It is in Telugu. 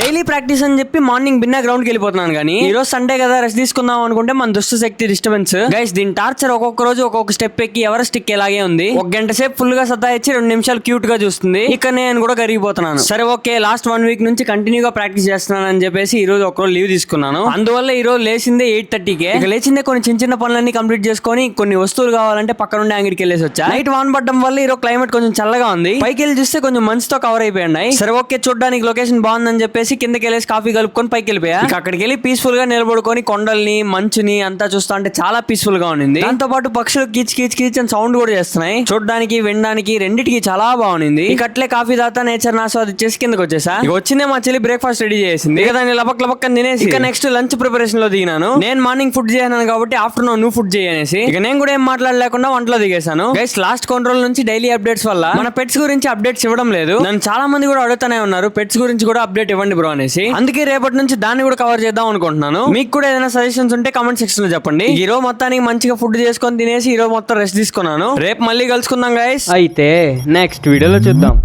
డైలీ ప్రాక్టీస్ అని చెప్పి మార్నింగ్ బిన్నా గ్రౌండ్ కి వెళ్ళిపోతున్నాను కానీ ఈ రోజు సండే కదా రెస్ట్ తీసుకుందాం అనుకుంటే మన దుష్ట శక్తి డిస్టర్బెన్స్ గైస్. దీని టార్చర్ ఒక్కొక్క రోజు ఒక్కొక్క స్టెప్ ఎక్కి ఎవరెస్ట్ ఎక్కేలాగే ఉంది. ఒక గంట సేపు ఫుల్ గా సతాయిచ్చి 2 నిమిషాలు క్యూట్ గా చూస్తుంది. ఇక నేను కూడా కరిగిపోతున్నాను. సరే ఓకే, లాస్ట్ 1 వీక్ నుంచి కంటిన్యూగా ప్రాక్టీస్ చేస్తున్నాను అని చెప్పేసి ఈ రోజు ఒకరోజు లీవ్ తీసుకున్నాను. అందువల్ల ఈ రోజు లేచిందే 8:30కే. ఇక లేచిందే కొన్ని చిన్న చిన్న పనులన్నీ కంప్లీట్ చేసుకొని కొన్ని వస్తువులు కావాలంటే పక్కన ఉండే అంగడికి వెళ్ళేసి వచ్చా. నైట్ వాన్ పడడం వల్ల ఈ రోజు క్లైమేట్ కొంచెం చల్లగా ఉంది. పైకి వెళ్ళి చూస్తే కొంచెం మంచుతో కవర్ అయిపోయాయి. సరే ఓకే, చూడడానికి లొకేషన్ బాగుందని చెప్పేసి కిందకి వెళ్ళేసి కాఫీ కలుపుకొని పైకి వెళ్ళిపోయా. అక్కడికి వెళ్ళి పీస్ఫుల్ గా నిలబడుకొని కొండల్ని మంచుని అంతా చూస్తా అంటే చాలా పీస్ఫుల్ గా ఉంది. దాంతో పాటు పక్షులు కీచ్ కీచ్ కీచ్ అని సౌండ్ కూడా చేస్తున్నాయి. చూడడానికి వినడానికి రెండింటికి చాలా బాగుంది. ఇక అట్లే కాఫీ తాత నేచర్ ఆస్వాదించేసి కిందకి వచ్చేసా. ఇక వచ్చిందే మా చెల్లి బ్రేక్ఫాస్ట్ రెడీ చేసింది. ఇక దాన్ని లపక్ లపక్కని తినేసి ఇక నెక్స్ట్ లంచ్ ప్రిపరేషన్ లో దిగినాను. నేను మార్నింగ్ ఫుడ్ చేయను కాబట్టి ఆఫ్టర్నూన్ నువ్వు ఫుడ్ చేయనేసి ఇక నేను కూడా ఏం మాట్లాడలేకుండా వంటలో దిగేశాను. గైస్ లాస్ట్ కంట్రోల్ నుంచి డైలీ అప్డేట్స్ వల్ల మన పెట్స్ గురించి అప్డేట్స్ ఇవ్వడం లేదు. నన్ను చాలా మంది కూడా అడుగుతానే ఉన్నారు పెట్స్ గురించి కూడా అప్డేట్ ఇవ్వండి బ్రో అనేసి. అందుకే రేపటి నుంచి దాన్ని కూడా కవర్ చేద్దాం అనుకుంటున్నాను. మీకు కూడా ఏదైనా సజెషన్స్ ఉంటే కామెంట్ సెక్షన్ లో చెప్పండి. ఈ రోజు మొత్తానికి మంచిగా ఫుడ్ చేసుకొని తినేసి ఈ రోజు మొత్తం రెస్ట్ తీసుకున్నాను. రేపు మళ్ళీ కలుసుకుందాం గైస్. అయితే నెక్స్ట్ వీడియోలో చూద్దాం.